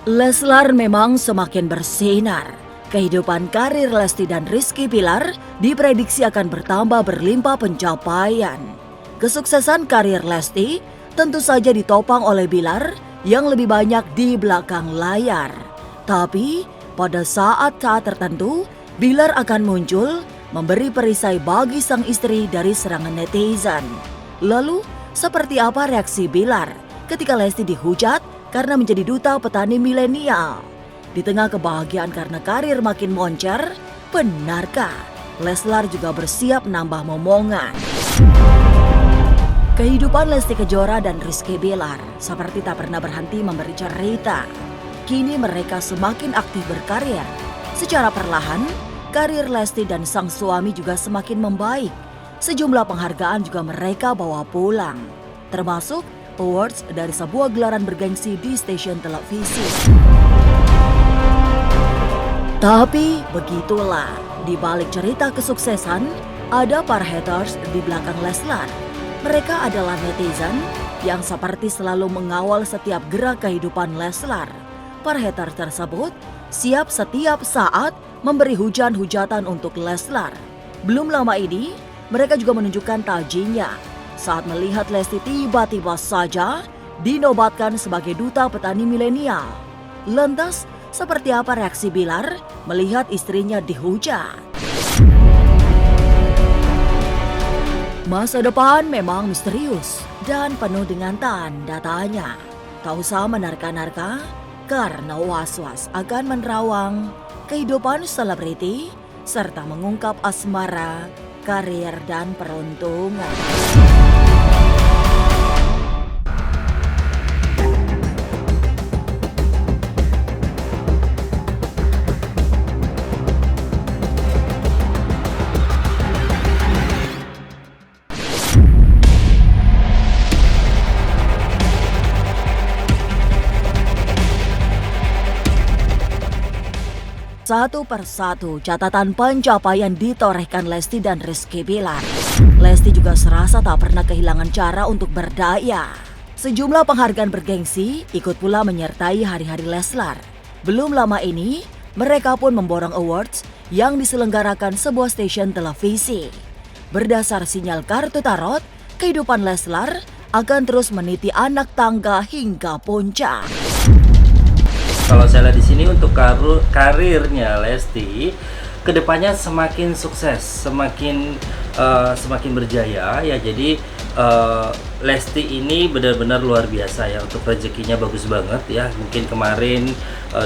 Leslar memang semakin bersinar. Kehidupan karir Lesti dan Rizky Bilar diprediksi akan bertambah berlimpah pencapaian. Kesuksesan karir Lesti tentu saja ditopang oleh Bilar yang lebih banyak di belakang layar. Tapi pada saat-saat tertentu, Bilar akan muncul memberi perisai bagi sang istri dari serangan netizen. Lalu, seperti apa reaksi Bilar ketika Lesti dihujat karena menjadi duta petani milenial? Di tengah kebahagiaan karena karir makin moncer, benarkah Leslar juga bersiap nambah momongan? Kehidupan Lesti Kejora dan Rizky Bilar seperti tak pernah berhenti memberi cerita. Kini mereka semakin aktif berkarir. Secara perlahan, karir Lesti dan sang suami juga semakin membaik. Sejumlah penghargaan juga mereka bawa pulang, termasuk awards dari sebuah gelaran bergengsi di stasiun televisi. Tapi begitulah, di balik cerita kesuksesan, ada para haters di belakang Leslar. Mereka adalah netizen yang seperti selalu mengawal setiap gerak kehidupan Leslar. Para haters tersebut siap setiap saat memberi hujan-hujatan untuk Leslar. Belum lama ini, mereka juga menunjukkan tajinya saat melihat Lesti tiba-tiba saja dinobatkan sebagai duta petani milenial. Lantas, seperti apa reaksi Bilar melihat istrinya dihujat? Masa depan memang misterius dan penuh dengan tanda tanya. Tak usah menerka-nerka karena was-was akan menerawang kehidupan selebriti serta mengungkap asmara, karir, dan peruntungan. Satu persatu catatan pencapaian ditorehkan Lesti dan Rizky Bilar. Lesti juga serasa tak pernah kehilangan cara untuk berdaya. Sejumlah penghargaan bergengsi ikut pula menyertai hari-hari Leslar. Belum lama ini, mereka pun memborong awards yang diselenggarakan sebuah stasiun televisi. Berdasar sinyal kartu tarot, kehidupan Leslar akan terus meniti anak tangga hingga puncak. Kalau saya lihat di sini untuk karirnya Lesti, kedepannya semakin sukses, semakin berjaya ya. Jadi Lesti ini benar-benar luar biasa ya, untuk rezekinya bagus banget ya. Mungkin kemarin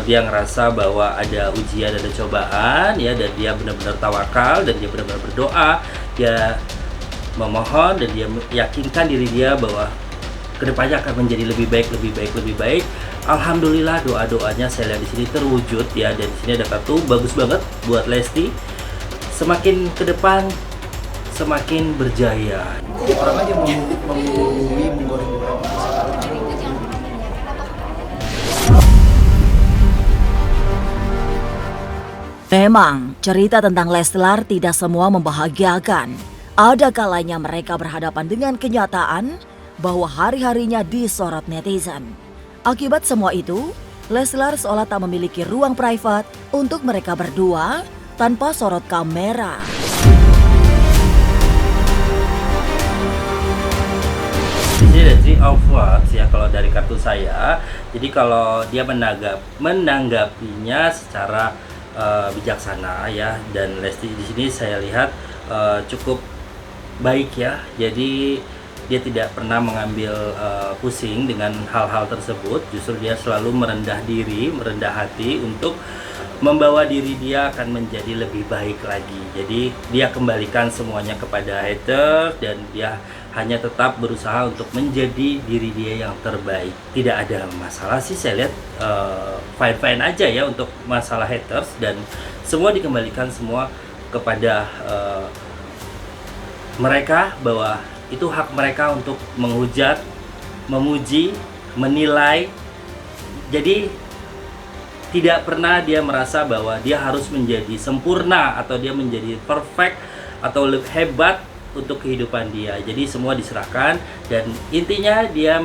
dia ngerasa bahwa ada ujian, ada cobaan ya, dan dia benar-benar tawakal dan dia benar-benar berdoa, dia memohon dan dia meyakinkan diri dia bahwa kedepannya akan menjadi lebih baik, lebih baik, lebih baik. Alhamdulillah doa-doanya saya lihat di sini terwujud ya, dan di sini ada kartu bagus banget buat Lesti. Semakin ke depan semakin berjaya. Orang aja menggurui, menggoreng. Memang, cerita tentang Leslar tidak semua membahagiakan. Ada kalanya mereka berhadapan dengan kenyataan bahwa hari-harinya disorot netizen. Akibat semua itu, Leslar seolah tak memiliki ruang private untuk mereka berdua tanpa sorot kamera. Di sini ada three of wands ya kalau dari kartu saya. Jadi kalau dia menanggapinya secara bijaksana ya, dan Lesti di sini saya lihat cukup baik ya. Jadi dia tidak pernah mengambil pusing dengan hal-hal tersebut. Justru dia selalu merendah diri, merendah hati untuk membawa diri dia akan menjadi lebih baik lagi. Jadi dia kembalikan semuanya kepada haters dan dia hanya tetap berusaha untuk menjadi diri dia yang terbaik. Tidak ada masalah sih, saya lihat fine-fine aja ya untuk masalah haters, dan semua dikembalikan semua kepada mereka, bahwa itu hak mereka untuk menghujat, memuji, menilai. Jadi tidak pernah dia merasa bahwa dia harus menjadi sempurna atau dia menjadi perfect atau lebih hebat untuk kehidupan dia. Jadi semua diserahkan, dan intinya dia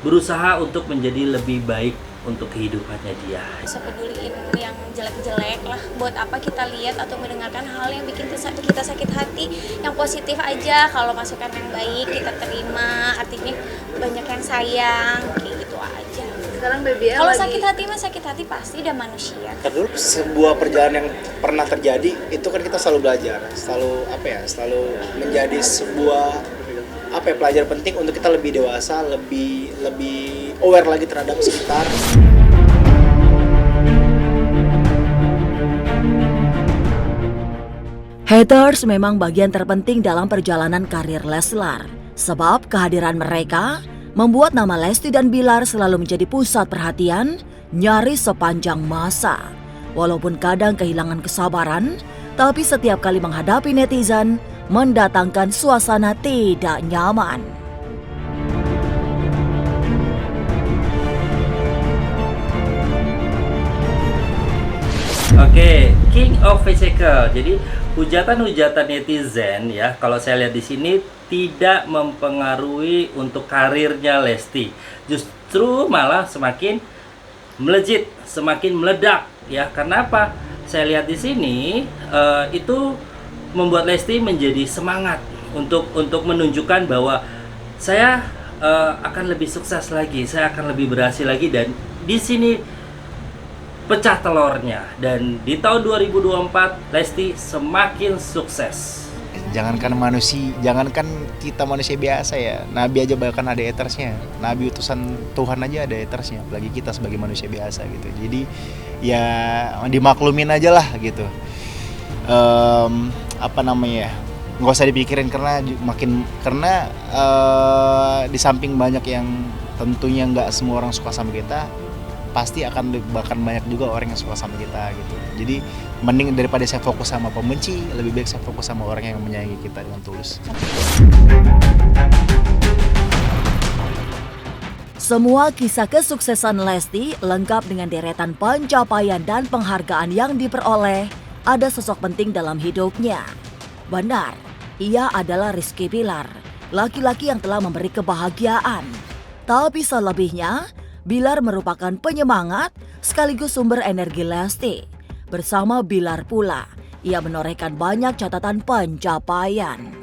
berusaha untuk menjadi lebih baik untuk kehidupannya dia. Sepeduliin yang jelek-jelek lah, buat apa kita lihat atau mendengarkan hal yang bikin kita sakit hati. Yang positif aja, kalau masukan yang baik kita terima, artinya banyak yang sayang, kayak gitu aja. Sekarang BBL Kalau lagi sakit hati mah sakit hati pasti udah manusia. Dulu sebuah perjalanan yang pernah terjadi itu kan kita selalu belajar, selalu menjadi sebuah pelajaran penting untuk kita lebih dewasa, lebih aware lagi terhadap sekitar. Haters memang bagian terpenting dalam perjalanan karir Leslar, sebab kehadiran mereka membuat nama Lesti dan Bilar selalu menjadi pusat perhatian nyaris sepanjang masa. Walaupun kadang kehilangan kesabaran, tapi setiap kali menghadapi netizen mendatangkan suasana tidak nyaman. Oke, King of Vehicle. Jadi hujatan-hujatan netizen ya, kalau saya lihat di sini tidak mempengaruhi untuk karirnya Lesti. Justru malah semakin melejit, semakin meledak ya. Karena apa? Saya lihat di sini itu membuat Lesti menjadi semangat untuk menunjukkan bahwa saya akan lebih sukses lagi, saya akan lebih berhasil lagi, dan di sini pecah telurnya, dan di tahun 2024 Lesti semakin sukses. Jangankan kita manusia biasa ya, Nabi aja bahkan ada hatersnya, Nabi utusan Tuhan aja ada hatersnya, apalagi kita sebagai manusia biasa gitu. Jadi ya dimaklumin aja lah gitu. Nggak usah dipikirin karena di samping banyak yang tentunya nggak semua orang suka sama kita, pasti akan bahkan banyak juga orang yang suka sama kita gitu. Jadi mending daripada saya fokus sama pembenci, lebih baik saya fokus sama orang yang menyayangi kita dengan tulus. Semua kisah kesuksesan Lesti lengkap dengan deretan pencapaian dan penghargaan yang diperoleh. Ada sosok penting dalam hidupnya. Benar, ia adalah Rizky Bilar, laki-laki yang telah memberi kebahagiaan. Tapi selebihnya, Bilar merupakan penyemangat sekaligus sumber energi Lesti. Bersama Bilar pula, ia menorehkan banyak catatan pencapaian.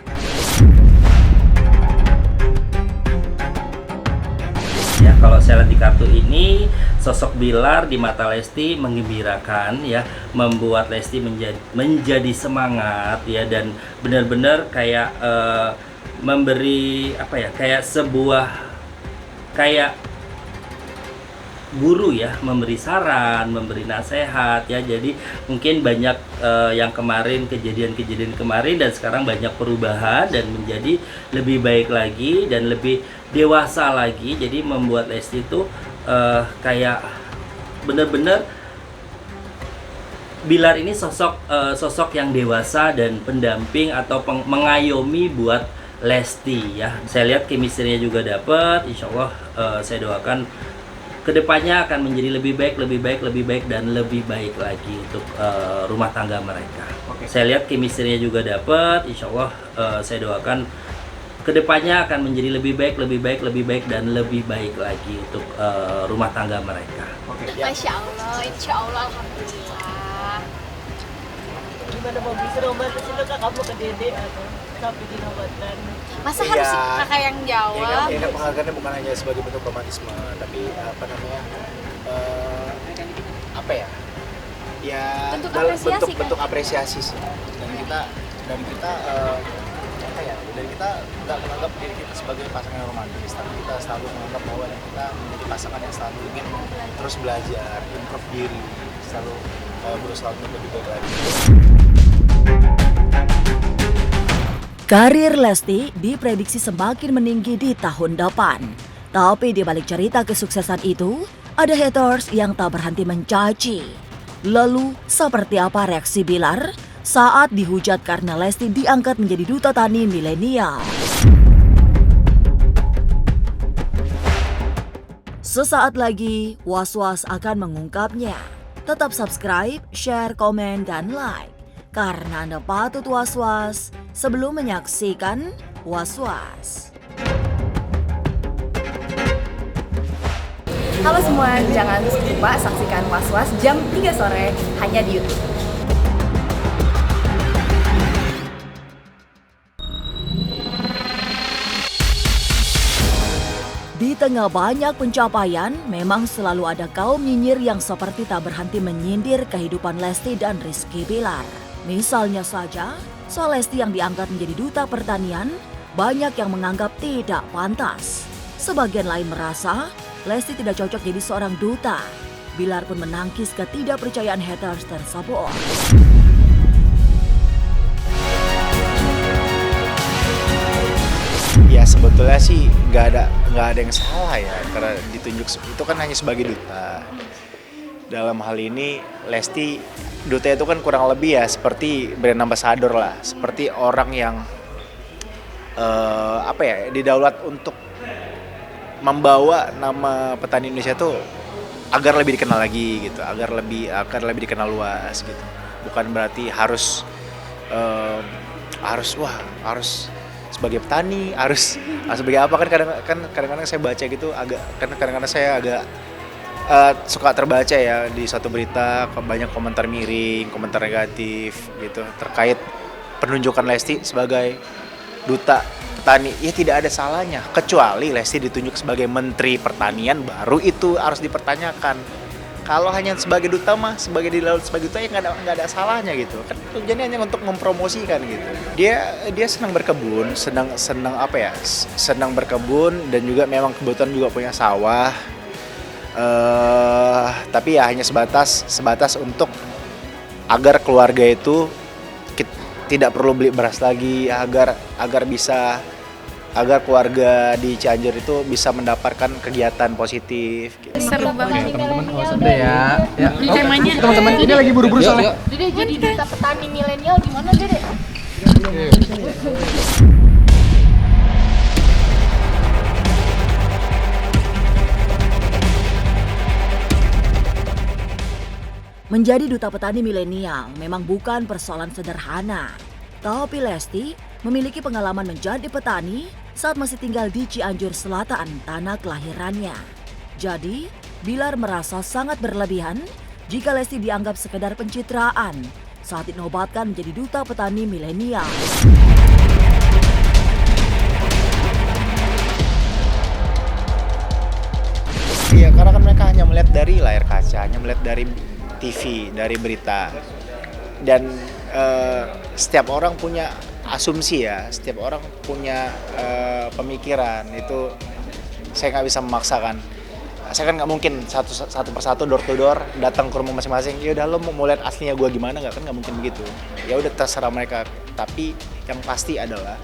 Ya, kalau saya lihat di kartu ini, sosok Bilar di mata Lesti menggembirakan ya, membuat Lesti menjadi semangat ya, dan benar-benar kayak memberi kayak sebuah guru ya, memberi saran, memberi nasihat ya. Jadi mungkin banyak yang kemarin, kejadian kemarin, dan sekarang banyak perubahan dan menjadi lebih baik lagi dan lebih dewasa lagi. Jadi membuat Lesti itu kayak benar-benar Bilar ini sosok yang dewasa dan pendamping atau mengayomi buat Lesti ya. Saya lihat chemistry-nya juga dapat. Insya Allah saya doakan kedepannya akan menjadi lebih baik dan lebih baik lagi untuk rumah tangga mereka. Saya lihat chemistry-nya juga dapat. Insya Allah saya doakan kedepannya akan menjadi lebih baik dan lebih baik lagi untuk rumah tangga mereka. Masya Allah, insya Allah, alhamdulillah. gimana mau bisa romantis itu kak kamu ke Dede atau sampai dinobatkan? Masa harus kakak yang jawab? Ini penghargaannya bukan hanya sebagai bentuk romantisme, tapi bentuk apresiasi sih. Dan kita nggak menganggap diri kita sebagai pasangan yang romantis, tapi kita selalu menganggap bahwa kita menjadi pasangan yang selalu ingin terus belajar, improve diri, selalu berusaha untuk lebih baik lagi. Karir Lesti diprediksi semakin meninggi di tahun depan. Tapi di balik cerita kesuksesan itu, ada haters yang tak berhenti mencaci. Lalu, seperti apa reaksi Bilar saat dihujat karena Lesti diangkat menjadi duta tani milenial? Sesaat lagi, Was-Was akan mengungkapnya. Tetap subscribe, share, komen, dan like. Karena Anda patut was-was sebelum menyaksikan Was-Was. Halo semua, jangan lupa saksikan Was-Was jam 3 sore hanya di YouTube. Di tengah banyak pencapaian, memang selalu ada kaum nyinyir yang seperti tak berhenti menyindir kehidupan Lesti dan Rizky Bilar. Misalnya saja, soal Lesti yang diangkat menjadi duta pertanian, banyak yang menganggap tidak pantas. Sebagian lain merasa Lesti tidak cocok jadi seorang duta. Bilar pun menangkis ketidakpercayaan haters tersebut. Ya sebetulnya sih nggak ada yang salah ya, karena ditunjuk itu kan hanya sebagai duta. Dalam hal ini Lesti duta itu kan kurang lebih ya seperti brand ambassador lah, seperti orang yang didaulat untuk membawa nama petani Indonesia tuh agar lebih dikenal lagi gitu, agar lebih dikenal luas gitu. Bukan berarti harus sebagai petani, harus sebagai apa, kan kadang-kadang saya baca gitu kadang-kadang saya agak suka terbaca ya di suatu berita banyak komentar miring, komentar negatif gitu terkait penunjukan Lesti sebagai duta petani. Ya tidak ada salahnya, kecuali Lesti ditunjuk sebagai Menteri Pertanian, baru itu harus dipertanyakan. Kalau hanya sebagai duta mah, sebagai duta ya nggak ada salahnya gitu. Kan tujuannya hanya untuk mempromosikan gitu. Dia senang berkebun, senang berkebun, dan juga memang kebetulan juga punya sawah. Tapi ya hanya sebatas untuk agar keluarga itu tidak perlu beli beras lagi, agar keluarga di Cianjur itu bisa mendapatkan kegiatan positif gitu. Seru banget. Udah ya. Temanya. Teman-teman ini lagi buru-buru soalnya. Dede jadi duta petani milenial gimana Dede? Menjadi duta petani milenial memang bukan persoalan sederhana. Tapi Lesti memiliki pengalaman menjadi petani saat masih tinggal di Cianjur Selatan, tanah kelahirannya. Jadi, Bilar merasa sangat berlebihan jika Lesti dianggap sekedar pencitraan saat dinobatkan menjadi duta petani milenial. Iya, karena kan mereka hanya melihat dari layar kaca, hanya melihat dari TV, dari berita. Dan setiap orang punya asumsi ya, setiap orang punya pemikiran, itu saya nggak bisa memaksakan. Saya kan nggak mungkin satu persatu door to door datang ke rumah masing-masing. Ya udah lo mau lihat aslinya gue gimana, nggak, kan nggak mungkin begitu. Ya udah terserah mereka. Tapi yang pasti adalah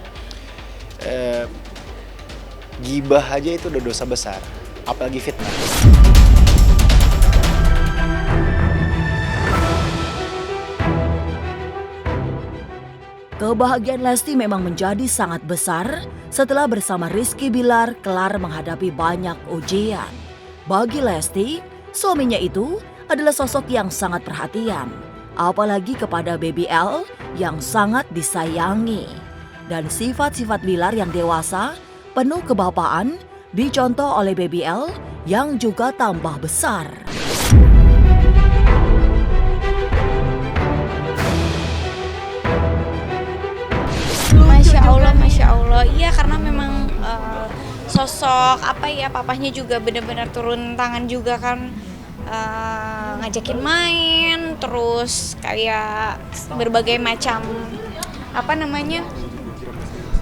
gibah aja itu udah dosa besar, apalagi fitnah. Kebahagiaan Lesti memang menjadi sangat besar setelah bersama Rizky Bilar kelar menghadapi banyak ujian. Bagi Lesti, suaminya itu adalah sosok yang sangat perhatian, apalagi kepada Baby L yang sangat disayangi. Dan sifat-sifat Bilar yang dewasa, penuh kebapaan, dicontoh oleh Baby L yang juga tambah besar. Masya Allah, iya karena memang sosok papahnya juga benar-benar turun tangan juga kan, ngajakin main, terus kayak berbagai macam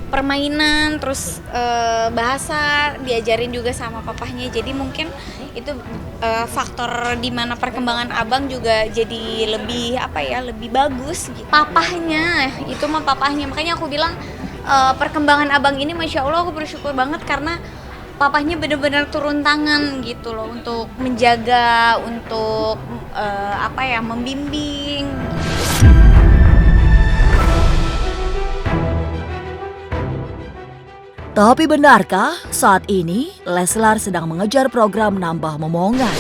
permainan, terus bahasa diajarin juga sama papahnya. Jadi mungkin itu faktor di mana perkembangan abang juga jadi lebih lebih bagus gitu. Papahnya makanya aku bilang perkembangan abang ini masya Allah aku bersyukur banget karena papahnya benar-benar turun tangan gitu loh untuk menjaga, untuk membimbing. Tapi benarkah saat ini Leslar sedang mengejar program nambah momongan?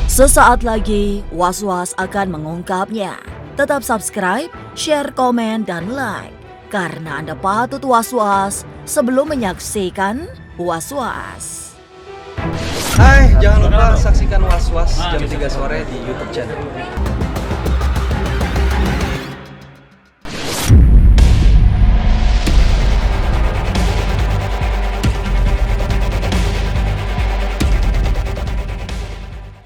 Sesaat lagi Was-Was akan mengungkapnya. Tetap subscribe, share, komen, dan like. Karena Anda patut was-was sebelum menyaksikan Was-Was. Hai, jangan lupa saksikan Was-Was jam 3 sore di YouTube channel.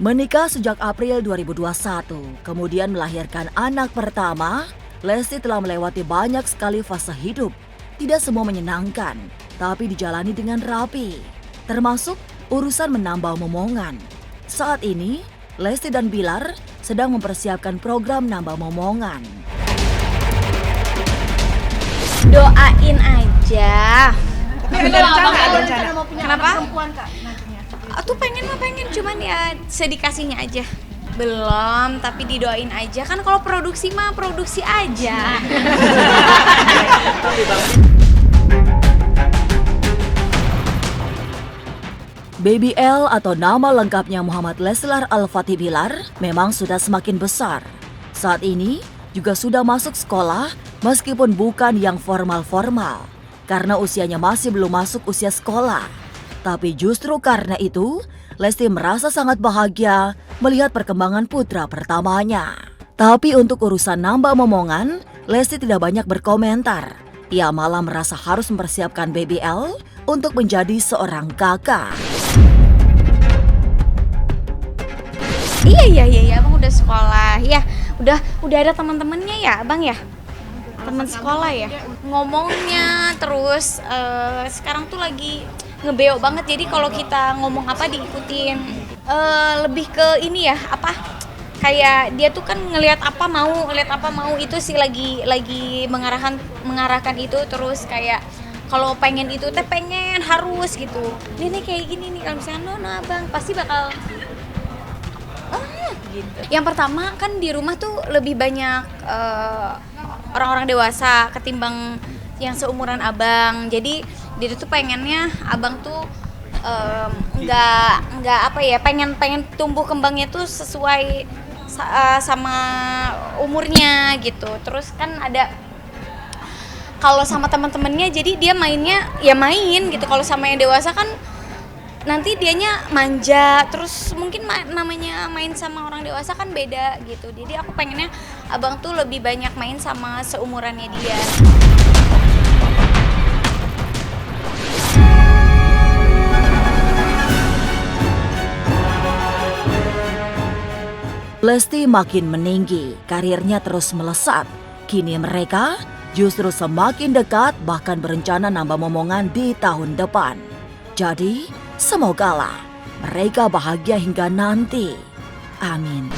Menikah sejak April 2021, kemudian melahirkan anak pertama, Lesti telah melewati banyak sekali fase hidup. Tidak semua menyenangkan, tapi dijalani dengan rapi. Termasuk urusan menambah momongan. Saat ini, Lesti dan Bilar sedang mempersiapkan program nambah momongan. Doain aja. Ada rencana mau punya Kenapa? anak perempuan Kak nantinya. Aku pengen cuman ya sedikasinya aja. Belum, tapi didoain aja. Kan kalau produksi mah produksi aja. Baby L atau nama lengkapnya Muhammad Leslar Al-Fatih Bilar memang sudah semakin besar. Saat ini juga sudah masuk sekolah meskipun bukan yang formal-formal. Karena usianya masih belum masuk usia sekolah. Tapi justru karena itu, Lesti merasa sangat bahagia melihat perkembangan putra pertamanya. Tapi untuk urusan nambah momongan, Lesti tidak banyak berkomentar. Ia malah merasa harus mempersiapkan Baby L untuk menjadi seorang kakak. Iya, Abang udah sekolah. Ya, udah ada teman-temannya ya, Abang ya? Teman sekolah ya. Ngomongnya terus sekarang tuh lagi ngebeo banget. Jadi kalau kita ngomong apa diikutin. Lebih ke ini ya, apa? Kayak dia tuh kan ngelihat apa mau itu sih lagi mengarahkan itu terus kayak kalau pengen itu teh pengen harus gitu. Ini kayak gini nih kalau misalnya Nona Abang pasti bakal gitu. Yang pertama kan di rumah tuh lebih banyak orang-orang dewasa ketimbang yang seumuran Abang. Jadi dia tuh pengennya Abang tuh nggak apa ya, pengen tumbuh kembangnya tuh sesuai sama umurnya gitu. Terus kan ada kalau sama teman-temannya jadi dia mainnya ya main gitu. Kalau sama yang dewasa kan nanti dianya manja, terus mungkin namanya main sama orang dewasa kan beda gitu. Jadi aku pengennya Abang tuh lebih banyak main sama seumurannya dia. Lesti makin meninggi, karirnya terus melesat. Kini mereka justru semakin dekat bahkan berencana nambah momongan di tahun depan. Jadi, semogalah mereka bahagia hingga nanti. Amin.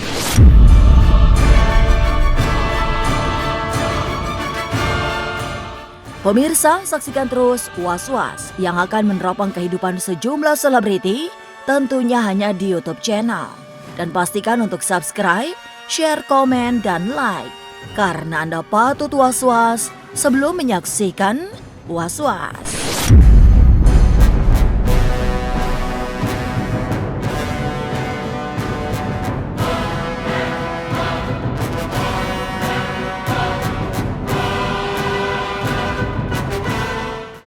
Pemirsa, saksikan terus Was-Was yang akan meneropang kehidupan sejumlah selebriti tentunya hanya di YouTube channel. Dan pastikan untuk subscribe, share, komen, dan like. Karena Anda patut was-was sebelum menyaksikan Was-Was.